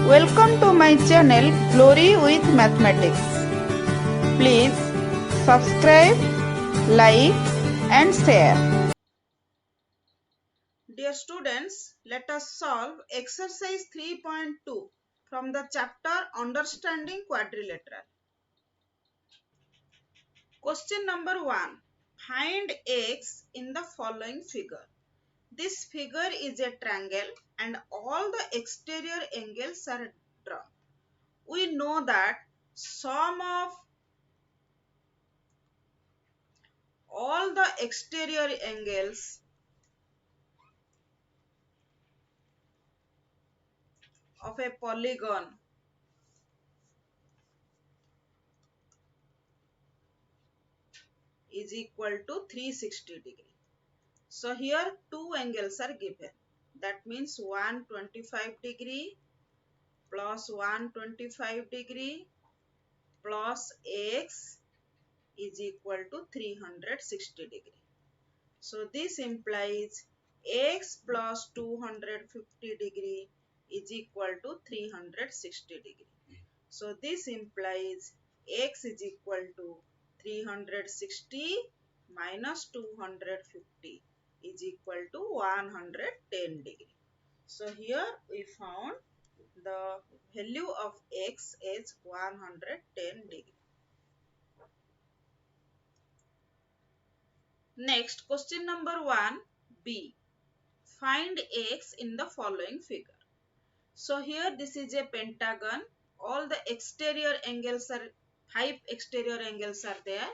Welcome to my channel Glory with Mathematics. Please subscribe, like and share. Dear students, let us solve exercise 3.2 from the chapter Understanding Quadrilateral. Question number 1. Find x in the following figure. This figure is a triangle and all the exterior angles are drawn. We know that sum of all the exterior angles of a polygon is equal to 360 degree. So here two angles are given. That means 125 degree plus 125 degree plus x is equal to 360 degree. So this implies x plus 250 degree is equal to 360 degree. So this implies x is equal to 360 minus 250 is equal to 110 degree. So here we found the value of x is 110 degree. Next, question number 1b. Find x in the following figure. So here this is a pentagon. All the exterior angles are 5 exterior angles are there.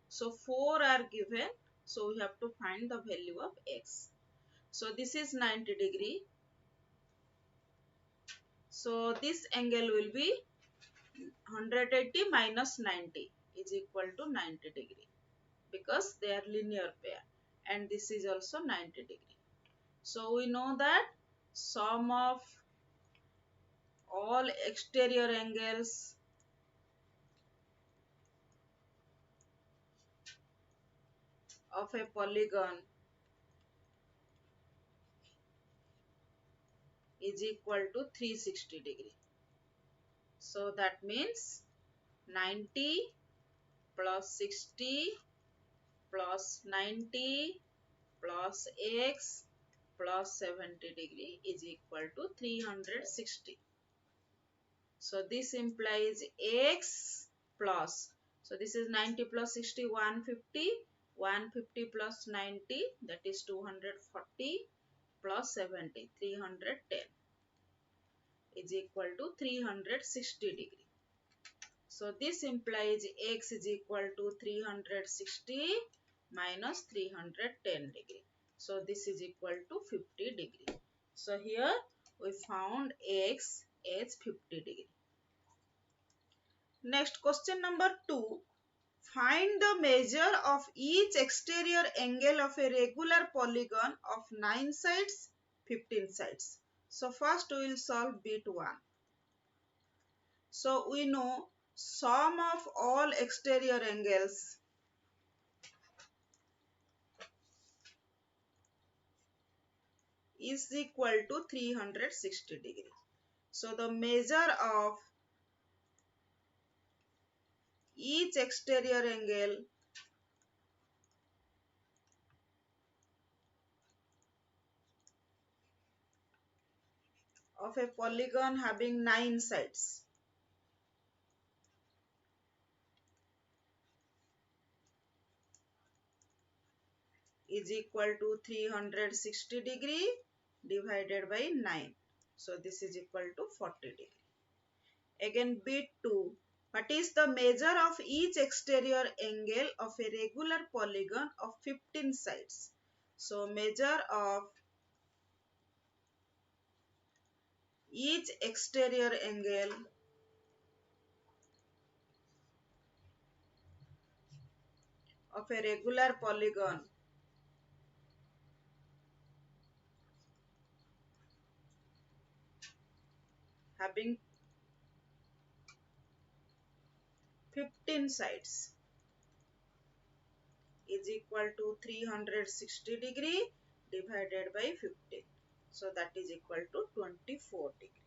So 4 are given. So we have to find the value of x. So this is 90 degree. So this angle will be 180 minus 90 is equal to 90 degree because they are linear pair, and this is also 90 degree. So we know that sum of all exterior angles of a polygon is equal to 360 degree. So that means 90 plus 60 plus 90 plus x plus 70 degree is equal to 360. So this implies x plus, so this is 90 plus 60, 150, 150 plus 90, that is 240 plus 70, 310 is equal to 360 degree. So this implies x is equal to 360 minus 310 degree. So this is equal to 50 degree. So here we found x is 50 degree. Next, question number 2. Find the measure of each exterior angle of a regular polygon of 9 sides, 15 sides. So first we will solve bit 1. So we know sum of all exterior angles is equal to 360 degree. So the measure of each exterior angle of a polygon having 9 sides is equal to 360 degree divided by 9. So this is equal to 40 degree. Again bit 2. What is the measure of each exterior angle of a regular polygon of 15 sides? So measure of each exterior angle of a regular polygon having 15 sides is equal to 360 degree divided by 15. So that is equal to 24 degree.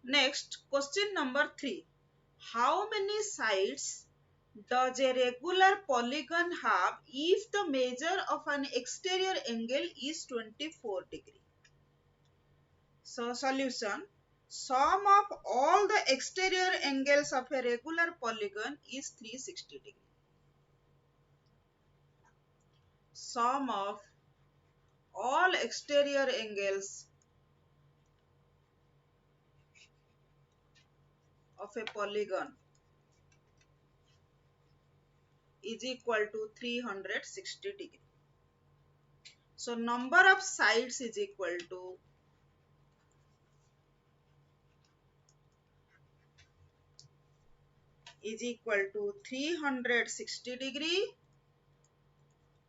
Next, question number 3. How many sides does a regular polygon have if the measure of an exterior angle is 24 degree? So, solution. Sum of all the exterior angles of a regular polygon is 360 degree. Sum of all exterior angles of a polygon is equal to 360 degree. So number of sides is equal to 360 degree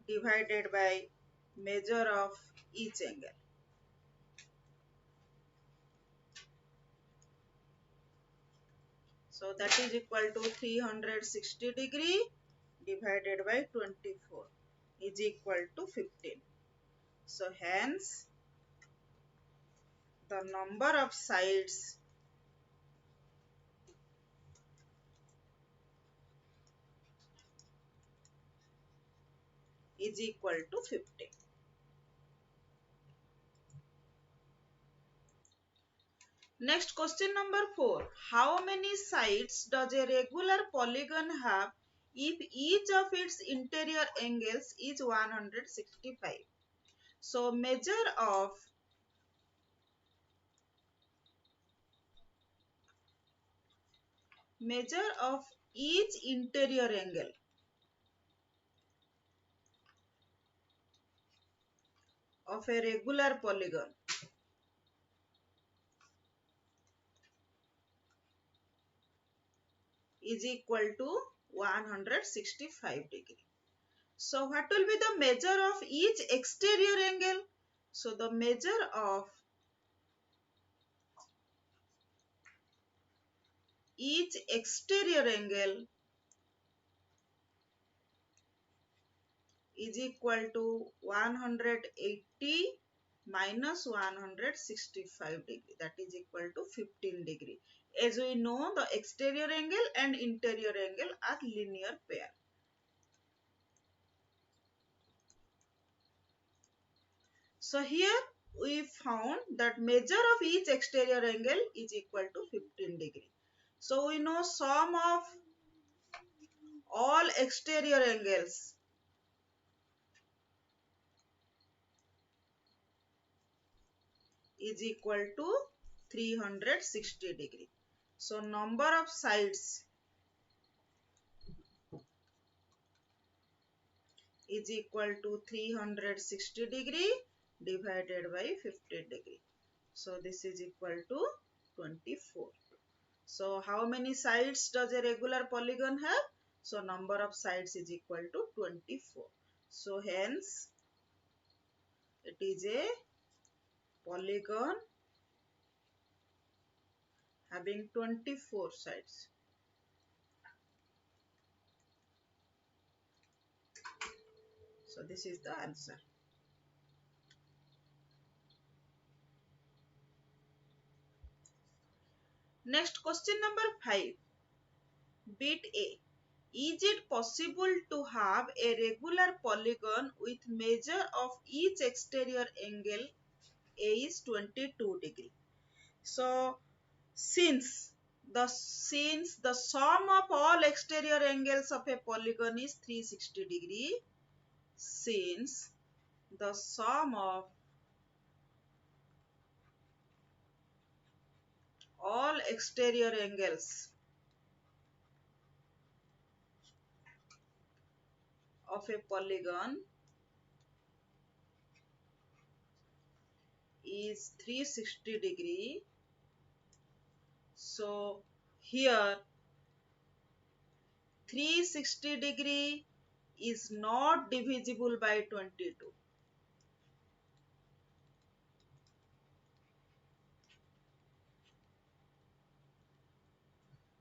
divided by measure of each angle. So that is equal to 360 degree divided by 24 is equal to 15. So hence the number of sides is equal to 15. Next, question number 4. How many sides does a regular polygon have if each of its interior angles is 165? So measure of each interior angle of a regular polygon is equal to 165 degree. So what will be the measure of each exterior angle? So the measure of each exterior angle is equal to 180 minus 165 degree, that is equal to 15 degree. As we know, the exterior angle and interior angle are linear pair. So here we found that measure of each exterior angle is equal to 15 degree. So we know sum of all exterior angles is equal to 360 degree. So number of sides is equal to 360 degree divided by 15 degree. So this is equal to 24. So how many sides does a regular polygon have? So number of sides is equal to 24. So hence it is a polygon having 24 sides. So this is the answer. Next, question number 5. Bit A. Is it possible to have a regular polygon with measure of each exterior angle A is 22 degree? So since the sum of all exterior angles of a polygon is 360 degree, since the sum of all exterior angles of a polygon is 360 degree, so here 360 degree is not divisible by 22.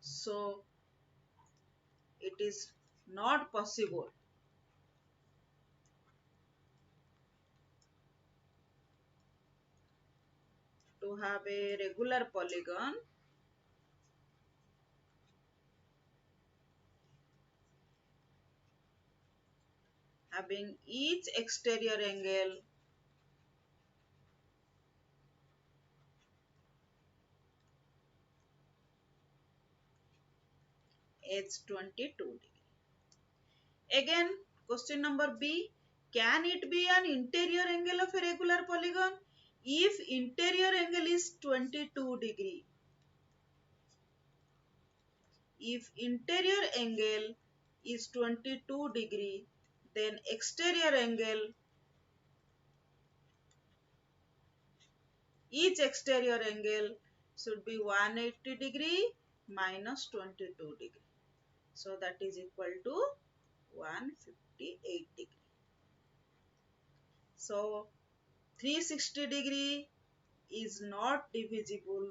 So it is not possible to have a regular polygon having each exterior angle as 22 degree. Again, question number B. Can it be an interior angle of a regular polygon? If interior angle is 22 degree, if interior angle is 22 degree, then exterior angle, each exterior angle should be 180 degree minus 22 degree. So that is equal to 158 degree. So 360 degree is not divisible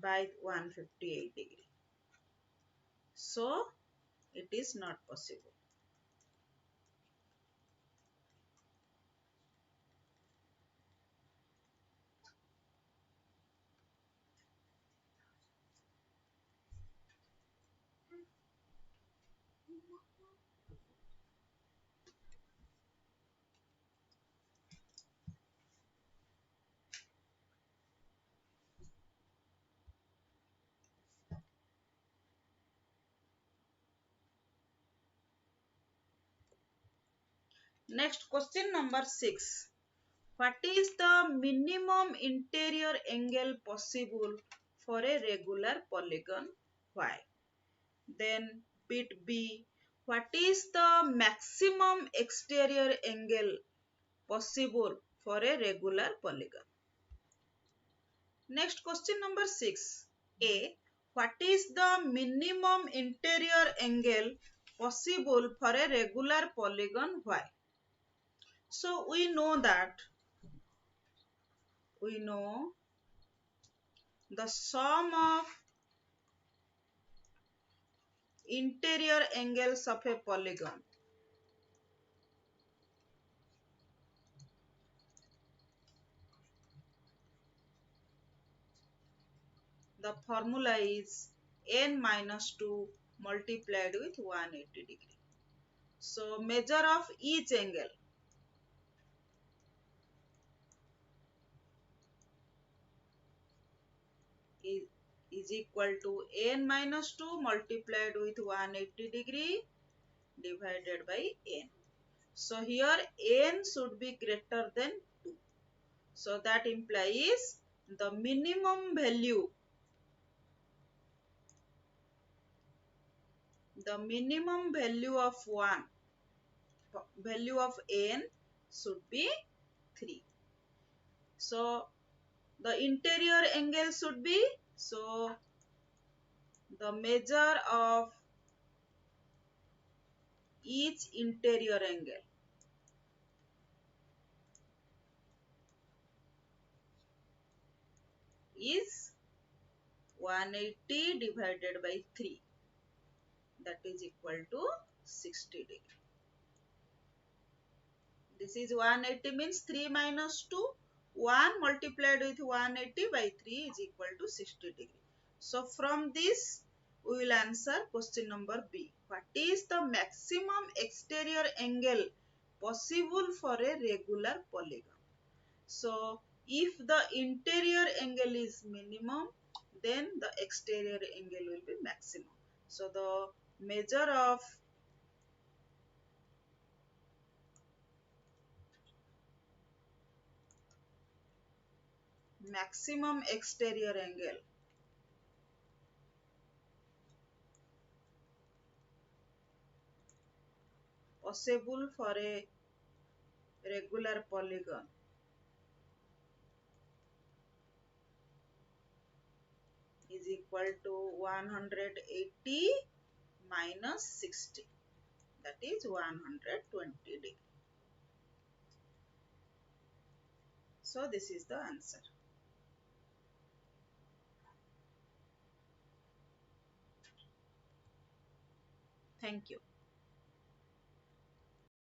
by 158 degree. So it is not possible. Next, question number 6. What is the minimum interior angle possible for a regular polygon? Why? Then bit B. What is the maximum exterior angle possible for a regular polygon? Next, question number 6. A. What is the minimum interior angle possible for a regular polygon? Why? So we know the sum of interior angles of a polygon. The formula is n minus 2 multiplied with 180 degree. So measure of each angle is, is equal to n minus 2 multiplied with 180 degree divided by n. So here n should be greater than 2. So that implies the minimum value of value of n should be 3. So the interior angle should be, so the measure of each interior angle is 180 divided by 3, that is equal to 60 degree. This is 180 means 3 minus 2. 1 multiplied with 180 by 3 is equal to 60 degree. So from this we will answer question number B. What is the maximum exterior angle possible for a regular polygon? So if the interior angle is minimum, then the exterior angle will be maximum. So the measure of maximum exterior angle possible for a regular polygon is equal to 180 minus 60, that is 120 degree. So this is the answer. Thank you.